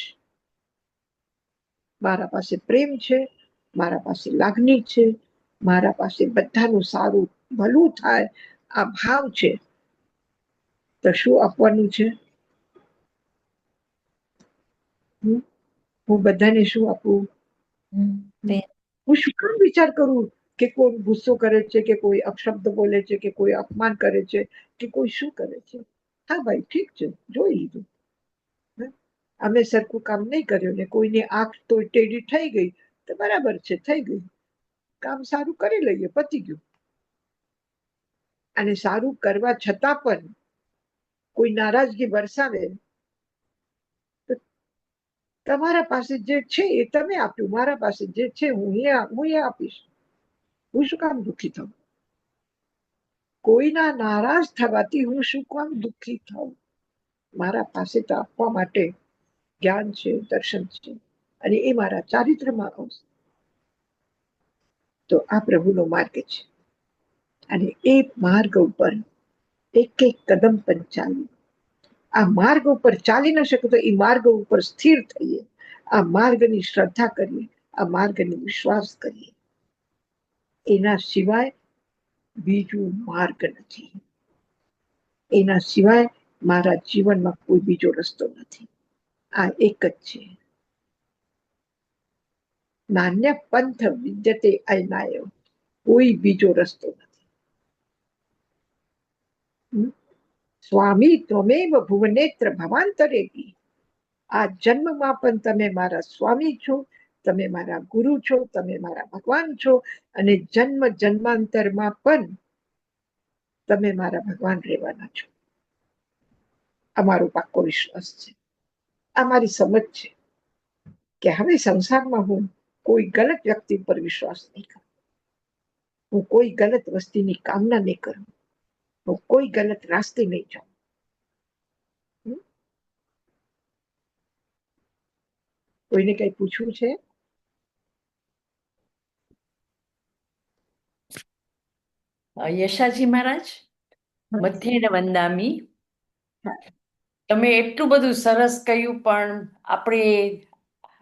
મારા પાસે પ્રેમ છે, મારા પાસે લાગણી છે, મારા પાસે બધાનું સારું ભલું થાય આ ભાવ છે. તો શું આપવાનું છે? હું બધાને શું આપું? હું શું કામ વિચાર કરું કે કોઈ ગુસ્સો કરે છે, કે કોઈ અપશબ્દ બોલે છે, કે કોઈ અપમાન કરે છે, કે કોઈ શું કરે છે? હા ભાઈ, ઠીક છે, જોઈ લીધું. અમે સરખું કામ નહીં કર્યું ને કોઈની આંખ તો ટેડી થઈ ગઈ તો બરાબર છે, થઈ ગઈ. કામ સારું કરી લઈએ, પતી ગયું. અને સારું કરવા છતાં પણ કોઈ નારાજગી વરસાવે તો તમારા પાસે જે છે એ તમે આપ્યું, મારા પાસે જે છે હું એ આપીશ. હું શું કામ દુઃખી થઉં? કોઈના નારાજ થવાથી હું શું કામ દુઃખી થઉં? મારા પાસે તો આપવા માટે જ્ઞાન છે, દર્શન છે, અને એ મારા ચારિત્રમાં આવશે. તો આ પ્રભુનો માર્ગ છે. અને એ માર્ગ ઉપર એક એક કદમ પણ ચાલવું. આ માર્ગ ઉપર ચાલી ન શકે તો એ માર્ગ ઉપર સ્થિર થઈએ, આ માર્ગની શ્રદ્ધા કરીએ, આ માર્ગને વિશ્વાસ કરીએ. એના સિવાય બીજું માર્ગ નથી. એના સિવાય મારા જીવનમાં કોઈ બીજો રસ્તો નથી. આ એક જ છે. નાન્ય પંથ વિદ્યતે અયનાય, કોઈ બીજો રસ્તો નથી. સ્વામી ત્વમેવ ભુવનેત્ર ભવાંતરેપી. આ જન્મમાં પણ તમે મારા સ્વામી છો, તમે મારા ગુરુ છો, તમે મારા ભગવાન છો, અને જન્મ જન્માંતરમાં પણ તમે મારા ભગવાન રહેવાના છો. અમારો પાક્કો વિશ્વાસ છે. આ મારી સમજ છે કે હવે સંસારમાં હું કોઈ ગલત વ્યક્તિ પર વિશ્વાસ નહીં કરું, હું કોઈ ગલત વસ્તુની કામના નહીં કરું, હું કોઈ ગલત રાસ્તે નહીં જાઉં. કોઈને કઈ પૂછવું છે? યશાજી મહારાજ, મધ્યેન વંદામી. તમે એટલું બધું સરસ કહ્યું, પણ આપણે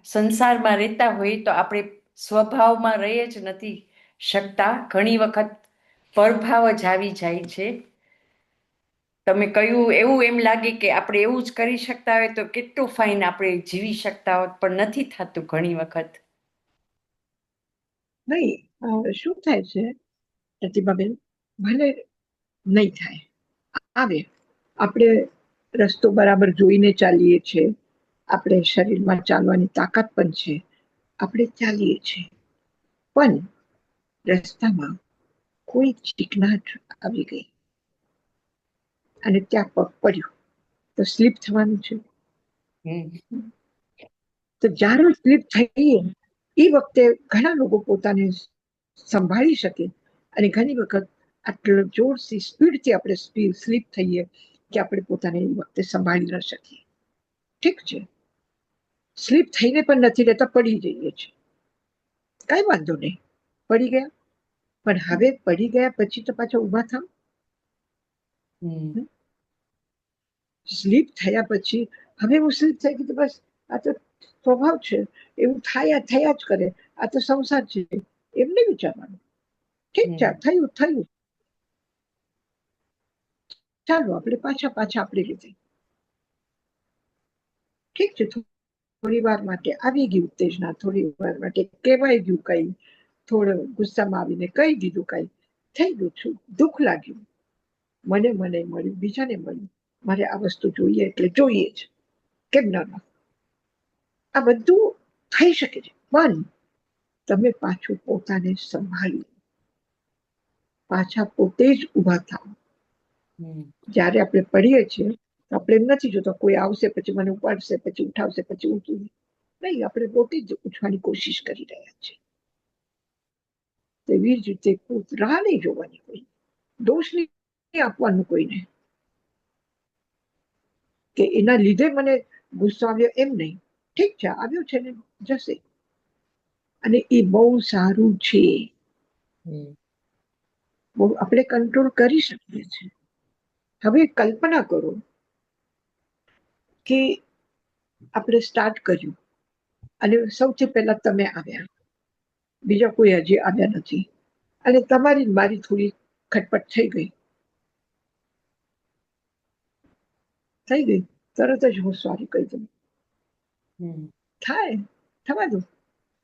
સંસારમાં રહેતા હોય તો આપણે સ્વભાવમાં રહી જ નથી શકતા. ઘણી વખત પરભાવ જ આવી જાય છે. તમે કહ્યું એવું એમ લાગે કે આપણે એવું જ કરી શકતા હોય તો કેટલું ફાઇન આપણે જીવી શકતા હોત, પણ નથી થતું ઘણી વખત. નહીં, શું થાય છે પ્રતિભાબેન, ભલે નહીં થાય, આવે. આપણે રસ્તો બરાબર જોઈને ચાલીએ છીએ, આપણે શરીરમાં ચાલવાની તાકાત પણ છે, આપણે ચાલીએ છીએ, પણ રસ્તામાં કોઈ ચીકણાટ આવી ગઈ અને ત્યાં પગ પડ્યો તો સ્લીપ થવાનું છે. તો જ્યારે સ્લીપ થઈએ એ વખતે ઘણા લોકો પોતાને સંભાળી શકે, અને ઘણી વખત આટલો જોરથી સ્પીડથી આપણે સ્લીપ થઈએ કે આપણે પોતાને એ વખતે સંભાળી ન શકીએ. ઠીક છે, સ્લીપ થઈને પણ નથી રહેતા, પડી જઈએ છીએ, કઈ વાંધો નહીં, પડી ગયા, પણ હવે પડી ગયા પછી તો પાછા ઉભા થાવ. સ્લીપ થયા પછી હવે હું સ્લીપ થઈ ગઈ તો બસ આ તો સ્વભાવ છે, એવું થયા જ કરે, આ તો સંસાર છે, એમ નહીં વિચારવાનું. ઠીક છે, થયું, ચાલો આપણે પાછા આપણી રીતે. ઠીક છે, થોડી વાર માટે આવી ગઈ ઉત્તેજના, થોડી વાર માટે કહેવાય ગયું કઈ, થોડો ગુસ્સામાં આવીને કહી દીધું કઈ, થઈ ગયું છું, દુઃખ લાગ્યું, મને મળ્યું, બીજાને મળ્યું, મારે આ વસ્તુ જોઈએ એટલે જોઈએ જ, કેમ ના? આ બધું થઈ શકે છે, પણ તમે પાછું પોતાને સંભાળી પાછા પોતે જ ઉભા થાવ. જ્યારે આપણે પડીએ છીએ આપણે એમ નથી જોતા કોઈ આવશે પછી મને ઉપાડશે, પછી ઉઠાવશે, પછી ઉઠવું નહીં, આપણે પોતે જ ઉઠવાની કોશિશ કરી રહ્યા છીએ. તેવી જ રીતે રાહ નહીં જોવાની, કોઈ દોષ નહીં આપવાનું કોઈને કે એના લીધે મને ગુસ્સો આવ્યો, એમ નહીં. ઠીક છે, આવ્યો છે ને જશે, અને એ બહુ સારું છે, બહુ આપણે કંટ્રોલ કરી શકીએ છીએ. હવે કલ્પના કરો કે આપણે સ્ટાર્ટ કર્યું અને સૌથી પહેલા તમે આવ્યા, બીજા કોઈ હજી આવ્યા નથી, અને તમારી મારી થોડી ખટપટ થઈ ગઈ, તરત જ હું સોરી કહી દઉં, થાય, થવા દો.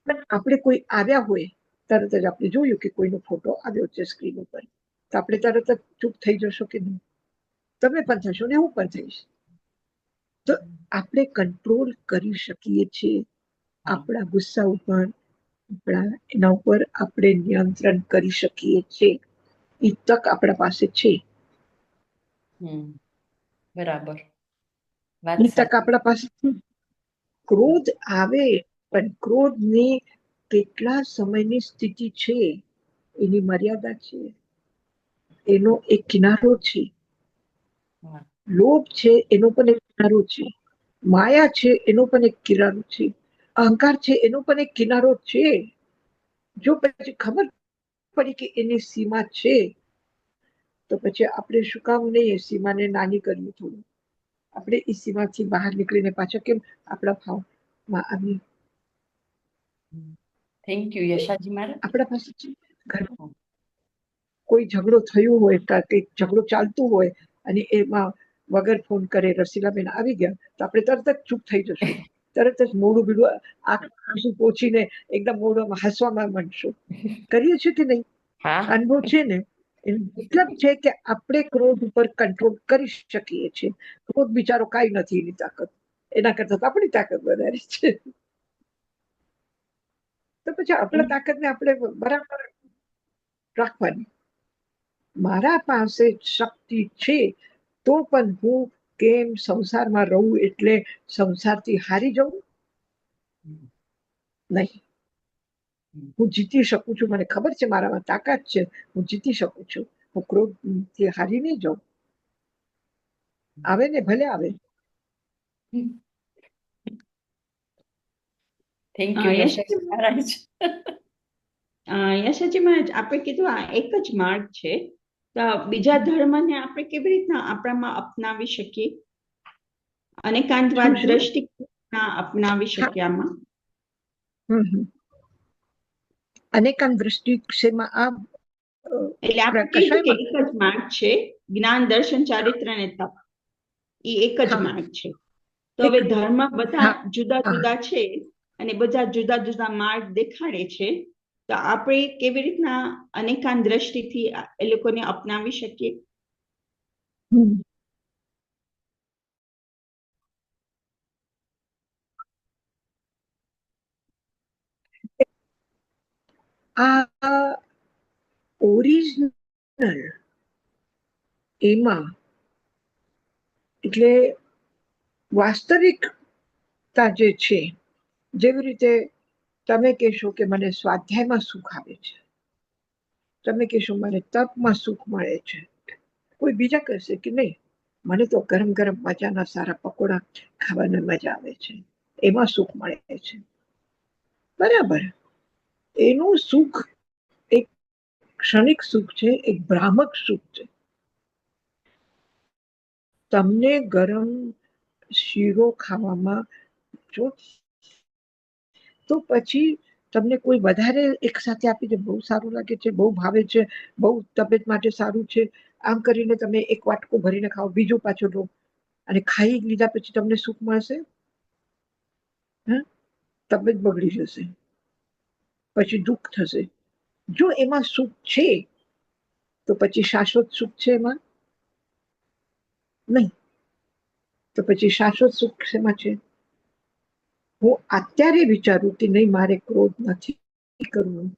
પણ આપણે કોઈ આવ્યા હોય તરત જ આપણે જોયું કે કોઈનો ફોટો આવ્યો છે સ્ક્રીન ઉપર, તો આપણે તરત જ ચૂપ થઈ જશો કે નહીં? તમે પણ થશો ને હું પણ થઈશ. તો આપણે કંટ્રોલ કરી શકીએ છીએ આપણા ગુસ્સા ઉપર, એના ઉપર આપણે નિયંત્રણ કરી શકીએ છીએ. એ તક આપણા પાસે છે. બરાબર, એ તક આપણા પાસે છે. ક્રોધ આવે પણ ક્રોધની કેટલા સમયની સ્થિતિ છે, એની મર્યાદા છે, એનો એક કિનારો છે. લોભ છે એનો પણ એક કિનારો છે, માયા છે એનો પણ એક કિનારો છે, અહંકાર છે એનો પણ એક કિનારો છે. જો પછી ખબર પડી કે એની સીમા છે તો પછી આપણે શું કામ નહીં એ સીમાને નાની કરવી, થોડું આપણે એ સીમાથી બહાર નીકળીને પાછા કેમ આપણા ભાવમાં આવી. થેન્ક યુ યશાજી મારા. આપણા પાસે ઘરમાં કોઈ ઝઘડો થયો હોય, કંઈક ઝઘડો ચાલતું હોય અને એમાં વગર ફોન કરે રસીલાબેન આવી ગયા તો આપણે તરત જ ચૂપ થઈ જશું, તરત જ મોઢું બીડું આંસુ પોછીને એકદમ મોઢામાં હસવામાં માંડશું. કરીએ છીએ કે નહીં? અનુભવ છે ને. મતલબ છે કે આપણે ક્રોધ ઉપર કંટ્રોલ કરી શકીએ છીએ. ક્રોધ બિચારો કાંઈ નથી, એની તાકાત એના કરતા આપણી તાકાત વધારે છે. તો પછી આપણા તાકાતને આપણે બરાબર રાખવાની. મારા પાસે શક્તિ છે તો પણ હું કેમ સંસારમાં રહું એટલે સંસારથી હારી જવું? નહીં, હું જીતી શકું છું, મને ખબર છે મારામાં તાકાત છે, હું જીતી શકું છું, હું ક્રોધથી હારી નહીં જાઉં. આવે ને ભલે આવે. થેન્ક યુ યશાજી મહારાજ. યશાજી મહારાજ, આપણે કીધું આ એક જ માર્ગ છે, તો બીજા ધર્મને આપણે કેવી રીતના આપણામાં અપનાવી શકીએ, અનેકાંતવાદ દ્રષ્ટિકોણ અપનાવી શકીએ આમાં? અનેકાંત દ્રષ્ટિમાં આ એટલે આપણે કીધું કે એક જ માર્ગ છે, જ્ઞાન, દર્શન, ચારિત્ર અને તપ, એ એક જ માર્ગ છે. તો હવે ધર્મ બધા જુદા જુદા છે અને બધા જુદા જુદા માર્ગ દેખાડે છે, તો આપણે કેવી રીતના અનેકાંત દ્રષ્ટિથી એ લોકોને અપનાવી શકીએ? આ ઓરિજિનલ એમાં એટલે વાસ્તવિકતા જે છે, જેવી રીતે તમે કહેશો કે મને સ્વાધ્યાયમાં સુખ આવે છે, તમે કહેશો મને તપમાં સુખ મળે છે, કોઈ બીજા કહેશે કે નહીં મને તો ગરમ ગરમ મજાના સારા પકોડા ખાવાની મજા આવે છે, એમાં સુખ મળે છે. બરાબર, એનું સુખ એક ક્ષણિક સુખ છે, એક ભ્રામક સુખ છે. તમને ગરમ શીરો ખાવામાં જો તો પછી તમને કોઈ વધારે એક સાથે આપી દે, બહુ સારું લાગે છે, બહુ ભાવે છે, બહુ તબિયત માટે સારું છે, આમ કરીને તમે એક વાટકો ભરીને ખાઓ, બીજો પાછો લો, અને ખાઈ લીધા પછી તમને સુખ મળશે? તબિયત બગડી જશે, પછી દુઃખ થશે. જો એમાં સુખ છે તો પછી શાશ્વત સુખ છે એમાં નહીં. તો પછી શાશ્વત સુખ શેમાં છે? હું અત્યારે વિચારું કે નહીં મારે ક્રોધ નથી કરવું,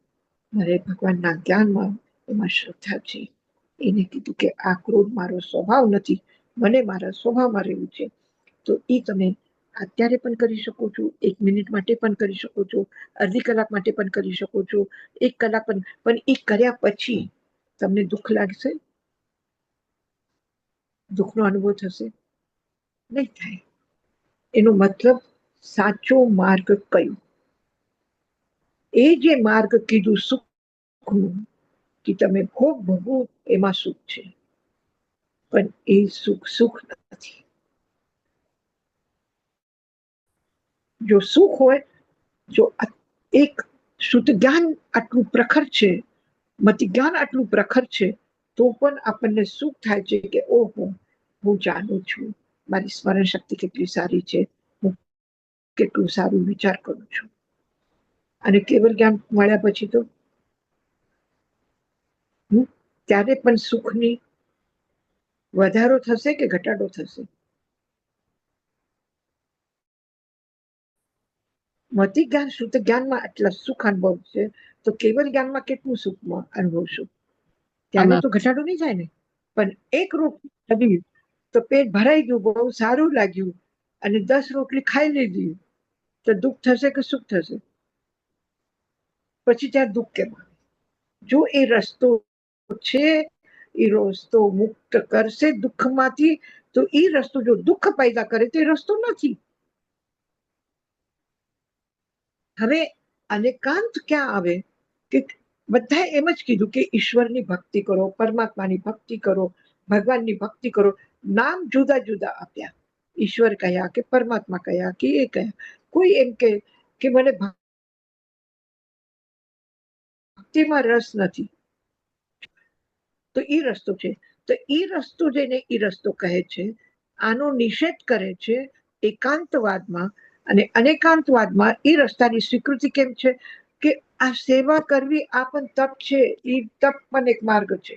મારે ભગવાનના જ્ઞાનમાં એમાં શ્રદ્ધા છે. એને કીધું કે આ ક્રોધ મારો સ્વભાવ નથી, મને મારા સ્વભાવમાં રહેવું છે. તો એ તમે અત્યારે પણ કરી શકો છો, 1 મિનિટ માટે પણ કરી શકો છો, અડધી કલાક માટે પણ કરી શકો છો, 1 કલાક પણ એ કર્યા પછી તમને દુઃખ લાગશે? દુઃખનો અનુભવ થશે? નહીં થાય. એનો મતલબ સાચો માર્ગ કયો? એ જે માર્ગ કીધું સુખનું કે તમે ભોગ ભોગવો એમાં સુખ છે, પણ એ સુખ નથી. જો સુખ હોય, જો એક શુદ્ધ જ્ઞાન આટલું પ્રખર છે, મતિ જ્ઞાન આટલું પ્રખર છે, તો પણ આપણને સુખ થાય છે કે ઓહો હું જાણું છું, મારી સ્મરણ શક્તિ કેટલી સારી છે, હું કેટલું સારું વિચાર કરું છું. અને કેવળ જ્ઞાન મળ્યા પછી તો ત્યારે પણ સુખની વધારો થશે કે ઘટાડો થશે? મતિ જ્ઞાન શુદ્ધ જ્ઞાનમાં આટલા સુખ અનુભવ છે, તો કેવળ જ્ઞાનમાં કેટલું સુખ અનુભવશું? ત્યારે તો ઘટાડો નહીં જાય ને. પણ એક રોટલી તો પેટ ભરાઈ ગયું, બહુ સારું લાગ્યું, અને 10 રોટલી ખાઈ લીધી, તો દુઃખ થશે કે સુખ થશે? પછી ત્યાં દુઃખ કેમ આવે? જો એ રસ્તો છે, એ રસ્તો મુક્ત કરશે દુઃખમાંથી, તો એ રસ્તો જો દુઃખ પેદા કરે તો એ રસ્તો નથી. હવે અનેકાંત ક્યાં આવે કે બધા એમ જ કીધું કે ઈશ્વરની ભક્તિ કરો, પરમાત્માની ભક્તિ કરો, ભગવાનની ભક્તિ કરો. નામ જુદા જુદા આપ્યા, ઈશ્વર કયા કે પરમાત્મા કયા કે એ કયા. કોઈ એમ કે મને ભક્તિમાં રસ નથી, તો એ રસ્તો છે. તો એ રસ્તો જેને એ રસ્તો કહે છે, આનો નિષેધ કરે છે એકાંતવાદમાં. અને અનેકાંતવાદમાં એ રસ્તાની સ્વીકૃતિ કેમ છે કે આ સેવા કરવી આ પણ તપ છે, એ તપ પણ એક માર્ગ છે.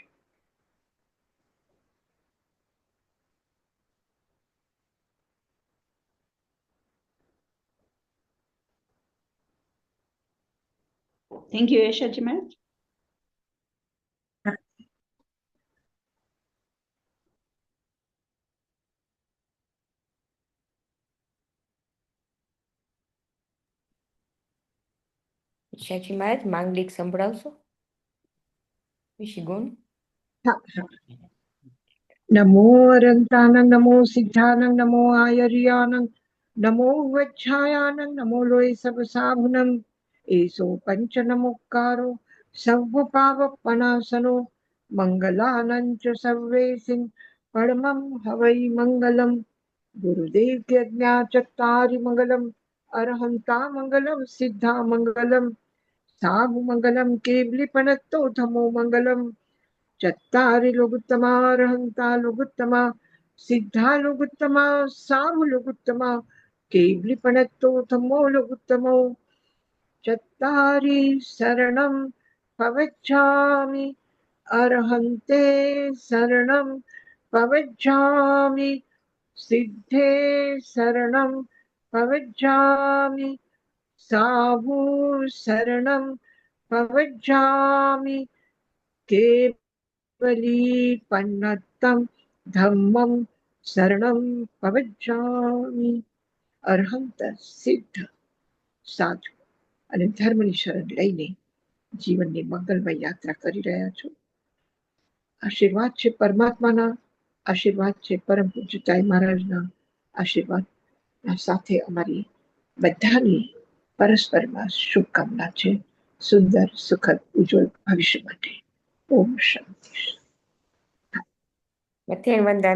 Thank you Yashaji ma'am. Ishaji મહારાજ માંગલિક સંભળાવશો? વિશી ગુણ. નમો અરંતાનંદ, નમો સિદ્ધાનંદ, નમો આયર્યાનંદ, નમો વજ્જાયાનંદ, નમો લોય સબ સાભુનમ, એસો પંચ નમોકારો સર્વ પાવ પનાસનો, મંગલાનંદ સર્વેસિં પરમં હવૈ મંગલમ. ગુરુદેવ કે આજ્ઞા ચત્તારી મંગલમ, અરહંતા મંગલમ, સિદ્ધા મંગલમ, સાહુ મંગલમ, કેવલી પનત્તો ધમો મંગલમ. ચત્તારી લોગુત્તમા, અરહંતા લોગુત્તમા, સિદ્ધા લોગુત્તમા, સાહુ લોગુત્તમા, કેવલી પનત્તો ધમો લોગુત્તમો. ચત્તારી શરણમ પવચ્છામિ, અરહંતે શરણમ પવચ્છામિ, સિદ્ધે શરણમ પવચ્છામિ, સાહુ શરણમ પવજ્જામિ કેવલીપન્નતમ ધમ્મમ શરણમ પવજ્જામિ. અર્હંત સિદ્ધ સાધુ અને ધર્મની શરણ લઈને જીવનની મંગલમય યાત્રા કરી રહ્યા છો. આશીર્વાદ છે પરમાત્માના, આશીર્વાદ છે પરમ પૂજ્યતાઈ મહારાજના, આશીર્વાદ સાથે અમારી બધાની પરસ્પરમાં શુભકામના છે સુંદર સુખદ ઉજ્જવળ ભવિષ્ય માટે. ઓમ શાંતિ. મધ્યાહન વંદામી.